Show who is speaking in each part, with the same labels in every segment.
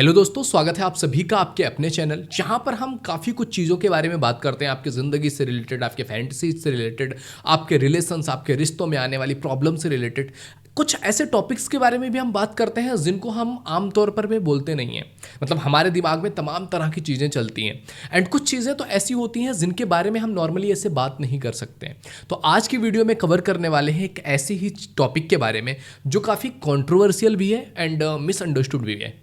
Speaker 1: Hello दोस्तों, स्वागत है आप सभी का आपके अपने चैनल, जहां पर हम काफ़ी कुछ चीज़ों के बारे में बात करते हैं। आपकी ज़िंदगी से रिलेटेड, आपके फैंटेसी से रिलेटेड, आपके रिलेशंस, आपके रिश्तों में आने वाली प्रॉब्लम से रिलेटेड कुछ ऐसे टॉपिक्स के बारे में भी हम बात करते हैं जिनको हम आमतौर पर भी बोलते नहीं हैं। मतलब हमारे दिमाग में तमाम तरह की चीज़ें चलती हैं एंड कुछ चीज़ें तो ऐसी होती हैं जिनके बारे में हम नॉर्मली ऐसे बात नहीं कर सकते हैं। तो आज की वीडियो में कवर करने वाले हैं एक ऐसी ही टॉपिक के बारे में जो काफ़ी कॉन्ट्रोवर्शियल भी है एंड मिसअंडरस्टूड भी है।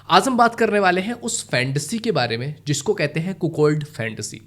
Speaker 1: आज हम बात करने वाले हैं उस फैंटेसी के बारे में जिसको कहते हैं कुकोल्ड फैंटेसी।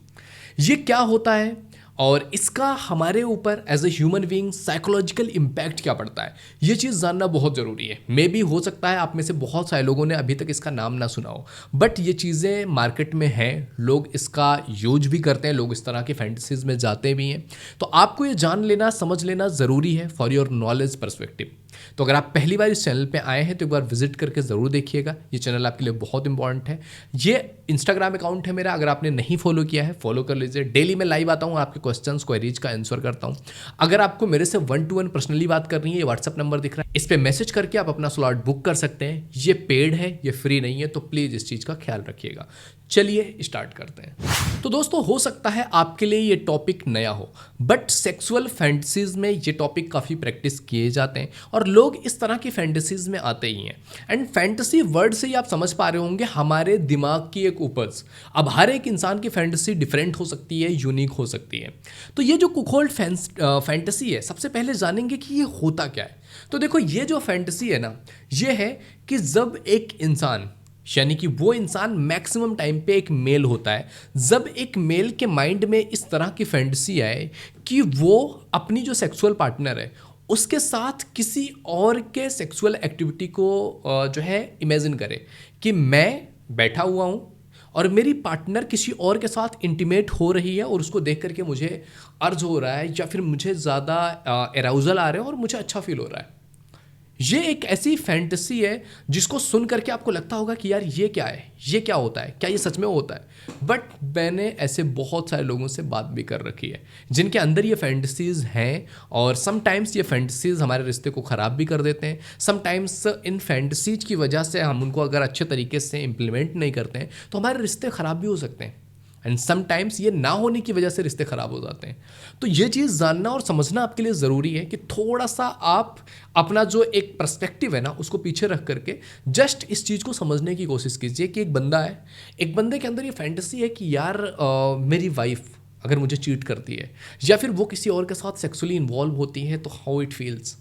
Speaker 1: ये क्या होता है और इसका हमारे ऊपर as a human being psychological impact क्या पड़ता है, ये चीज़ जानना बहुत ज़रूरी है। मे भी हो सकता है आप में से बहुत सारे लोगों ने अभी तक इसका नाम ना सुना हो, बट ये चीज़ें मार्केट में हैं, लोग इसका यूज भी करते हैं, लोग इस तरह की फैंटेसीज में जाते भी हैं। तो आपको ये जान लेना, समझ लेना ज़रूरी है फॉर योर नॉलेज परस्पेक्टिव। तो अगर आप पहली बार इस चैनल पे आए हैं तो एक बार विजिट करके ज़रूर देखिएगा, ये चैनल आपके लिए बहुत इंपॉर्टेंट है। ये इंस्टाग्राम अकाउंट है मेरा, अगर आपने नहीं फॉलो किया है फॉलो कर लीजिए। डेली मैं लाइव आता हूँ, आपके क्वेश्चंस क्वेरीज का आंसर करता हूँ। अगर आपको मेरे से 1-to-1 पर्सनली बात करनी है, ये व्हाट्सअप नंबर दिख रहा है, इस पर मैसेज करके आप अपना स्लॉट बुक कर सकते हैं। ये पेड है, ये फ्री नहीं है, तो प्लीज़ इस चीज़ का ख्याल रखिएगा। चलिए स्टार्ट करते हैं। तो दोस्तों, हो सकता है आपके लिए ये टॉपिक नया हो, बट सेक्सुअल फैंटेसीज में ये टॉपिक काफ़ी प्रैक्टिस किए जाते हैं और लोग इस तरह की फैंटेसीज में आते ही हैं। एंड फैंटेसी वर्ड से ही आप समझ पा रहे होंगे हमारे दिमाग की एक उपज। अब हर एक इंसान की फैंटेसी डिफरेंट हो सकती है, यूनिक हो सकती है। तो ये जो कुकोल्ड फैंटेसी है, सबसे पहले जानेंगे कि ये होता क्या है। तो देखो, ये जो फैंटेसी है ना, ये है कि जब एक इंसान, यानी कि वो इंसान मैक्सिमम टाइम पे एक मेल होता है, जब एक मेल के माइंड में इस तरह की फैंटेसी आए कि वो अपनी जो सेक्सुअल पार्टनर है उसके साथ किसी और के सेक्सुअल एक्टिविटी को जो है इमेजिन करे कि मैं बैठा हुआ हूँ और मेरी पार्टनर किसी और के साथ इंटीमेट हो रही है और उसको देख करके मुझे अर्ज हो रहा है या फिर मुझे ज़्यादा एराउजल आ रहे हैं और मुझे अच्छा फील हो रहा है। ये एक ऐसी फैंटेसी है जिसको सुन करके आपको लगता होगा कि यार ये क्या है, ये क्या होता है, क्या ये सच में होता है। बट मैंने ऐसे बहुत सारे लोगों से बात भी कर रखी है जिनके अंदर ये फैंटेसीज हैं और समटाइम्स ये फैंटेसीज हमारे रिश्ते को ख़राब भी कर देते हैं। समटाइम्स इन फैंटेसीज की वजह से हम उनको अगर अच्छे तरीके से इम्प्लीमेंट नहीं करते हैं तो हमारे रिश्ते ख़राब भी हो सकते हैं एंड समटाइम्स ये ना होने की वजह से रिश्ते ख़राब हो जाते हैं। तो ये चीज़ जानना और समझना आपके लिए ज़रूरी है कि थोड़ा सा आप अपना जो एक पर्सपेक्टिव है ना उसको पीछे रख करके जस्ट इस चीज़ को समझने की कोशिश कीजिए कि एक बंदा है, एक बंदे के अंदर ये फैंटेसी है कि यार मेरी वाइफ अगर मुझे चीट करती है या फिर वो किसी और के साथ सेक्सुअली इन्वॉल्व होती है तो हाउ इट फील्स,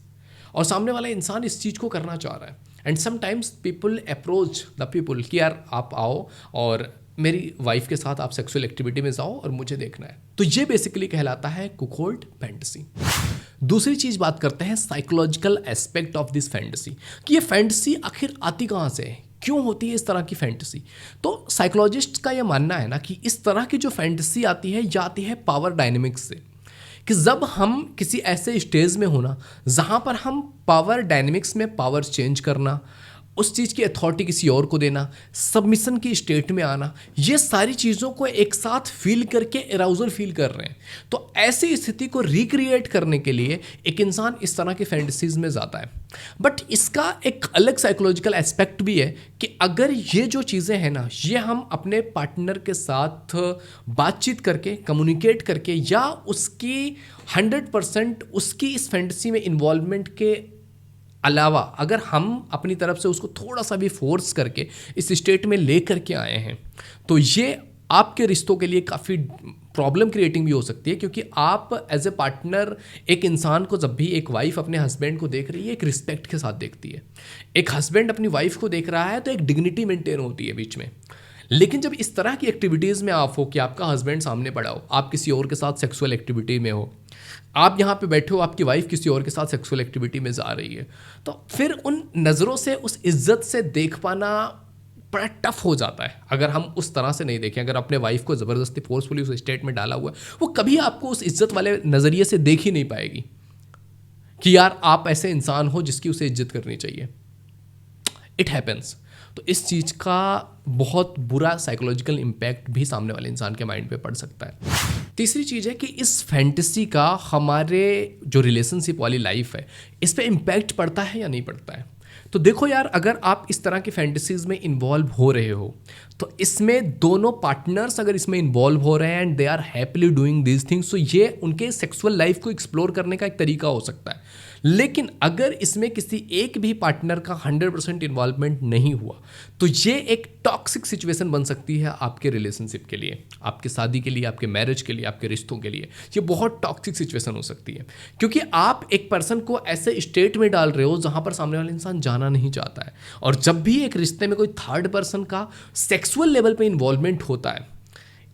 Speaker 1: और सामने वाला इंसान इस चीज़ को करना चाह रहा है। And sometimes people approach the people कि यार आप आओ और मेरी वाइफ के साथ आप सेक्सुअल एक्टिविटी में जाओ और मुझे देखना है। तो ये बेसिकली कहलाता है कुकोल्ड फैंटेसी। दूसरी चीज बात करते हैं psychological aspect of this fantasy, कि ये फैंटेसी आखिर आती कहाँ से है, क्यों होती है इस तरह की फैंटेसी। तो साइकोलॉजिस्ट का ये मानना है ना कि इस तरह की जो फैंटेसी आती है ये आती है पावर डायनेमिक्स से, कि जब हम किसी ऐसे स्टेज में होना जहाँ पर हम पावर डायनेमिक्स में पावर चेंज करना, उस चीज़ की अथॉरिटी किसी और को देना, सबमिशन की स्टेट में आना, ये सारी चीज़ों को एक साथ फील करके एराउजल फील कर रहे हैं। तो ऐसी स्थिति को रिक्रिएट करने के लिए एक इंसान इस तरह की फैंटेसीज में जाता है। बट इसका एक अलग साइकोलॉजिकल एस्पेक्ट भी है कि अगर ये जो चीज़ें हैं ना, ये हम अपने पार्टनर के साथ बातचीत करके, कम्युनिकेट करके या उसकी 100% उसकी इस फैंटेसी में इन्वॉल्वमेंट के अलावा अगर हम अपनी तरफ से उसको थोड़ा सा भी फोर्स करके इस स्टेट में ले करके आए हैं तो ये आपके रिश्तों के लिए काफ़ी प्रॉब्लम क्रिएटिंग भी हो सकती है। क्योंकि आप एज ए पार्टनर एक इंसान को, जब भी एक वाइफ अपने हस्बैंड को देख रही है, एक रिस्पेक्ट के साथ देखती है। एक हस्बैंड अपनी वाइफ को देख रहा है तो एक डिग्निटी मेंटेन होती है बीच में। लेकिन जब इस तरह की एक्टिविटीज़ में आप हो कि आपका हस्बैंड सामने पड़ा हो, आप किसी और के साथ सेक्सुअल एक्टिविटी में हो, आप यहाँ पे बैठे हो, आपकी वाइफ किसी और के साथ सेक्सुअल एक्टिविटी में जा रही है, तो फिर उन नज़रों से, उस इज्जत से देख पाना बड़ा टफ हो जाता है अगर हम उस तरह से नहीं देखें। अगर अपने वाइफ को ज़बरदस्ती फोर्सफुली उस स्टेट में डाला हुआ है, वो कभी आपको उस इज्जत वाले नज़रिए से देख ही नहीं पाएगी कि यार आप ऐसे इंसान हो जिसकी उसे इज्जत करनी चाहिए। It happens. तो इस चीज़ का बहुत बुरा साइकोलॉजिकल इम्पैक्ट भी सामने वाले इंसान के माइंड पे पड़ सकता है। तीसरी चीज़ है कि इस फैंटेसी का हमारे जो रिलेशनशिप वाली लाइफ है इस पे इम्पैक्ट पड़ता है या नहीं पड़ता है। तो देखो यार, अगर आप इस तरह की फैंटेसीज में इन्वॉल्व हो रहे हो तो इसमें दोनों पार्टनर्स अगर इसमें इन्वॉल्व हो रहे हैं and they are happily doing these things, तो ये उनके सेक्सुअल लाइफ को एक्सप्लोर करने का एक तरीका हो सकता है। लेकिन अगर इसमें किसी एक भी पार्टनर का 100% इन्वॉल्वमेंट नहीं हुआ तो ये एक टॉक्सिक सिचुएशन बन सकती है आपके रिलेशनशिप के लिए, आपके शादी के लिए, आपके मैरिज के लिए, आपके रिश्तों के लिए। ये बहुत टॉक्सिक सिचुएशन हो सकती है, क्योंकि आप एक पर्सन को ऐसे स्टेट में डाल रहे हो जहां पर सामने वाला इंसान जाना नहीं चाहता है। और जब भी एक रिश्ते में कोई थर्ड पर्सन का सेक्सुअल लेवल पे इन्वॉल्वमेंट होता है,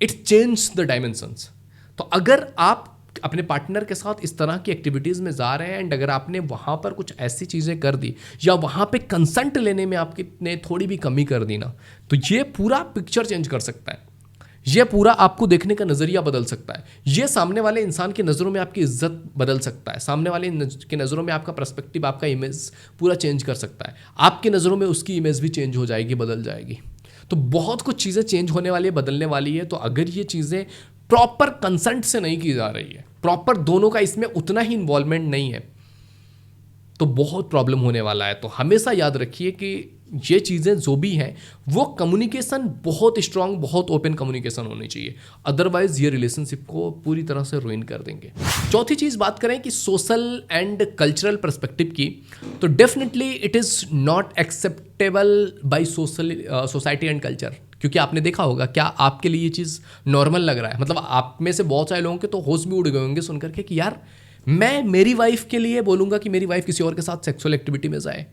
Speaker 1: इट चेंज द डायमेंशंस। तो अगर आप अपने पार्टनर के साथ इस तरह की एक्टिविटीज़ में जा रहे हैं एंड अगर आपने वहाँ पर कुछ ऐसी चीज़ें कर दी या वहाँ पे कंसेंट लेने में आपने थोड़ी भी कमी कर दी ना, तो ये पूरा पिक्चर चेंज कर सकता है। ये पूरा आपको देखने का नज़रिया बदल सकता है। ये सामने वाले इंसान की नज़रों में आपकी इज्जत बदल सकता है। सामने वाले की नज़रों में आपका पर्सपेक्टिव, आपका इमेज पूरा चेंज कर सकता है। आपकी नज़रों में उसकी इमेज भी चेंज हो जाएगी, बदल जाएगी। तो बहुत कुछ चीज़ें चेंज होने वाली है, बदलने वाली है। तो अगर ये चीज़ें प्रॉपर कंसेंट से नहीं की जा रही है, प्रॉपर दोनों का इसमें उतना ही इन्वॉल्वमेंट नहीं है, तो बहुत प्रॉब्लम होने वाला है। तो हमेशा याद रखिए कि ये चीज़ें जो भी हैं वो कम्युनिकेशन बहुत स्ट्रांग, बहुत ओपन कम्युनिकेशन होनी चाहिए, अदरवाइज ये रिलेशनशिप को पूरी तरह से रुइन कर देंगे। चौथी चीज़ बात करें कि सोशल एंड कल्चरल पर्सपेक्टिव की, तो definitely it is not acceptable by society and culture. क्योंकि आपने देखा होगा, क्या आपके लिए ये चीज़ नॉर्मल लग रहा है? मतलब आप में से बहुत सारे लोगों के तो होश भी उड़ गए होंगे सुन करके कि यार मैं मेरी वाइफ के लिए बोलूँगा कि मेरी वाइफ किसी और के साथ सेक्सुअल एक्टिविटी में जाए।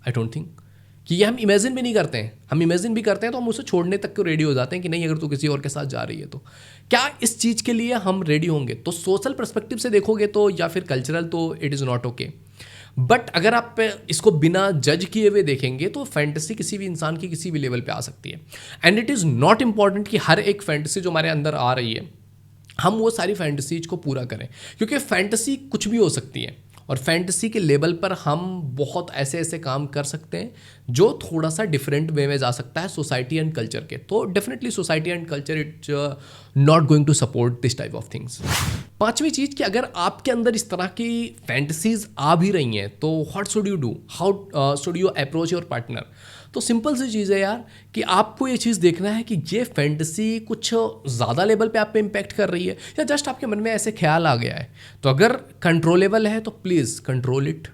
Speaker 1: आई डोंट थिंक कि ये हम इमेजिन भी नहीं करते हैं। हम इमेजिन भी करते हैं तो हम उसे छोड़ने तक को रेडी हो जाते हैं कि नहीं, अगर तू किसी और के साथ जा रही है तो क्या इस चीज़ के लिए हम रेडी होंगे? तो सोशल पर्सपेक्टिव से देखोगे तो या फिर कल्चरल, तो it is not okay. But अगर आप इसको बिना जज किए हुए देखेंगे तो फैंटेसी किसी भी इंसान की किसी भी लेवल पे आ सकती है। And it is not important कि हर एक फैंटेसी जो हमारे अंदर आ रही है हम वो सारी फैंटेसीज को पूरा करें, क्योंकि फैंटेसी कुछ भी हो सकती है। और फैंटेसी के लेवल पर हम बहुत ऐसे ऐसे काम कर सकते हैं जो थोड़ा सा डिफरेंट वे में जा सकता है सोसाइटी एंड कल्चर के। तो definitely society and culture it not going to support this type of things. पांचवी चीज़ कि अगर आपके अंदर इस तरह की फैंटेसीज आ भी रही हैं तो what should you do, how should you approach your partner? तो सिंपल सी चीज़ है यार कि आपको ये चीज़ देखना है कि ये फैंटेसी कुछ ज़्यादा लेवल पे आप पे इम्पैक्ट कर रही है या जस्ट आपके मन में ऐसे ख्याल आ गया है। तो अगर कंट्रोलेबल है तो प्लीज़ कंट्रोल इट।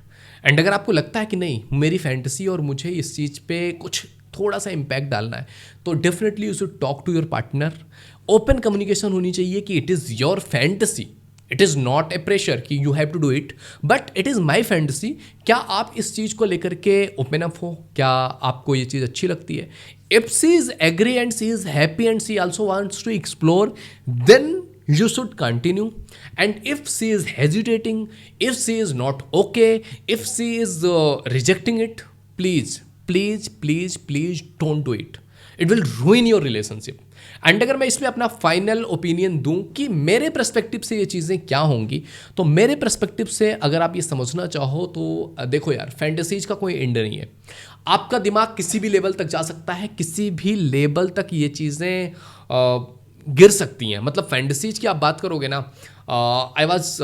Speaker 1: एंड अगर आपको लगता है कि नहीं, मेरी फैंटेसी और मुझे इस चीज़ पे कुछ थोड़ा सा इम्पैक्ट डालना है, तो definitely you should talk to your partner. Open communication होनी चाहिए कि it is your fantasy, it is not a pressure कि you have to do it, but it is my fantasy. क्या आप इस चीज़ को लेकर के ओपन अप हो? क्या आपको ये चीज़ अच्छी लगती है? If she is agree and she is happy and she also wants to explore, then you should continue. And if she is hesitating, if she is not okay, if she is rejecting it, please don't do it. It will ruin your relationship. And अगर मैं इसमें अपना final opinion दूं कि मेरे perspective से ये चीज़ें क्या होंगी, तो मेरे पर्सपेक्टिव से अगर आप ये समझना चाहो तो देखो यार, फैंटेसीज का कोई एंड नहीं है। आपका दिमाग किसी भी लेवल तक जा सकता है, किसी भी लेवल तक ये चीज़ें गिर सकती हैं। मतलब फैंटेसीज की आप बात करोगे ना, आई वॉज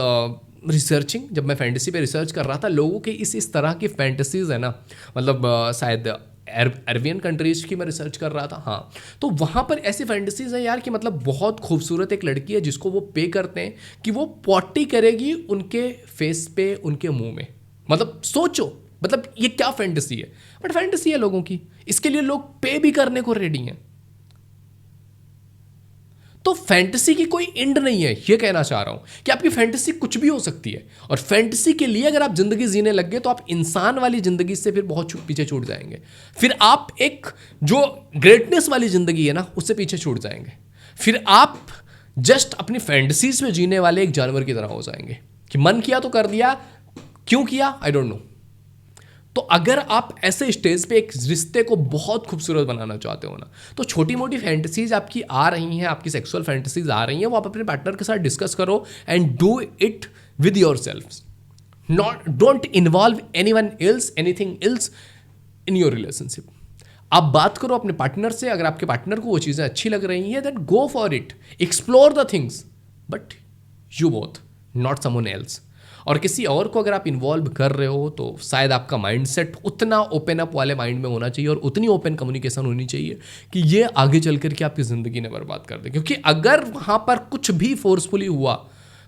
Speaker 1: रिसर्चिंग, जब मैं फैंटेसी पे रिसर्च कर रहा था, लोगों के इस तरह की फैंटेसीज है ना, मतलब शायद अरबियन कंट्रीज की मैं रिसर्च कर रहा था, हाँ, तो वहाँ पर ऐसी फैंटेसीज हैं यार कि मतलब बहुत खूबसूरत एक लड़की है जिसको वो पे करते हैं कि वो पॉटी करेगी उनके फेस पे, उनके मुंह में। मतलब सोचो, मतलब ये क्या फैंटेसी है? बट फैंटेसी है लोगों की, इसके लिए लोग पे भी करने को रेडी हैं। तो फैंटेसी की कोई एंड नहीं है, ये कहना चाह रहा हूं कि आपकी फैंटेसी कुछ भी हो सकती है। और फैंटेसी के लिए अगर आप जिंदगी जीने लग गए तो आप इंसान वाली जिंदगी से फिर बहुत पीछे छूट जाएंगे। फिर आप एक जो ग्रेटनेस वाली जिंदगी है ना, उससे पीछे छूट जाएंगे। फिर आप जस्ट अपनी फैंटेसीज में जीने वाले एक जानवर की तरह हो जाएंगे कि मन किया तो कर दिया, क्यों किया आई डोंट नो। तो अगर आप ऐसे स्टेज पे एक रिश्ते को बहुत खूबसूरत बनाना चाहते हो ना, तो छोटी मोटी फैंटेसीज आपकी आ रही हैं, आपकी सेक्सुअल फैंटेसीज आ रही हैं, वो आप अपने पार्टनर के साथ डिस्कस करो and do it with your self. Not, don't involve anyone else, anything else in your relationship. आप बात करो अपने पार्टनर से, अगर आपके पार्टनर को वो चीज़ें अच्छी लग रही हैं, then go for it, explore the things, but you both, not someone else. और किसी और को अगर आप इन्वॉल्व कर रहे हो तो शायद आपका माइंडसेट उतना ओपन अप वाले माइंड में होना चाहिए और उतनी ओपन कम्युनिकेशन होनी चाहिए कि ये आगे चल करके आपकी ज़िंदगी ने बर्बाद कर दे। क्योंकि अगर वहाँ पर कुछ भी फोर्सफुली हुआ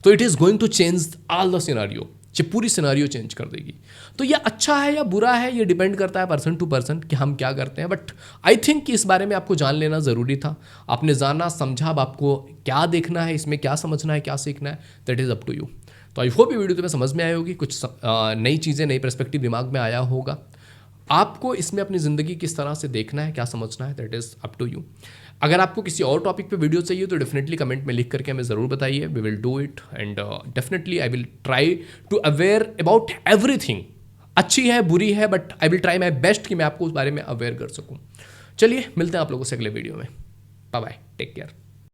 Speaker 1: तो it is going to change all the scenario, ये पूरी सिनारियो चेंज कर देगी। तो ये अच्छा है या बुरा है ये डिपेंड करता है पर्सन टू पर्सन कि हम क्या करते हैं। बट आई थिंक कि इस बारे में आपको जान लेना ज़रूरी था। आपने जाना समझा, अब आपको क्या देखना है, इसमें क्या समझना है, क्या सीखना है, that is up to you. तो आई होप ये वीडियो तुम्हें समझ में आई होगी, कुछ नई चीज़ें, नई पर्सपेक्टिव दिमाग में आया होगा। आपको इसमें अपनी ज़िंदगी किस तरह से देखना है, क्या समझना है, that is up to you. अगर आपको किसी और टॉपिक पे वीडियो चाहिए तो डेफिनेटली कमेंट में लिख करके हमें ज़रूर बताइए। We will do it and definitely I will try to aware about everything. अच्छी है, बुरी है, but I will try my best कि मैं आपको उस बारे में अवेयर कर सकूँ। चलिए मिलते हैं आप लोगों से अगले वीडियो में। Bye bye, take care.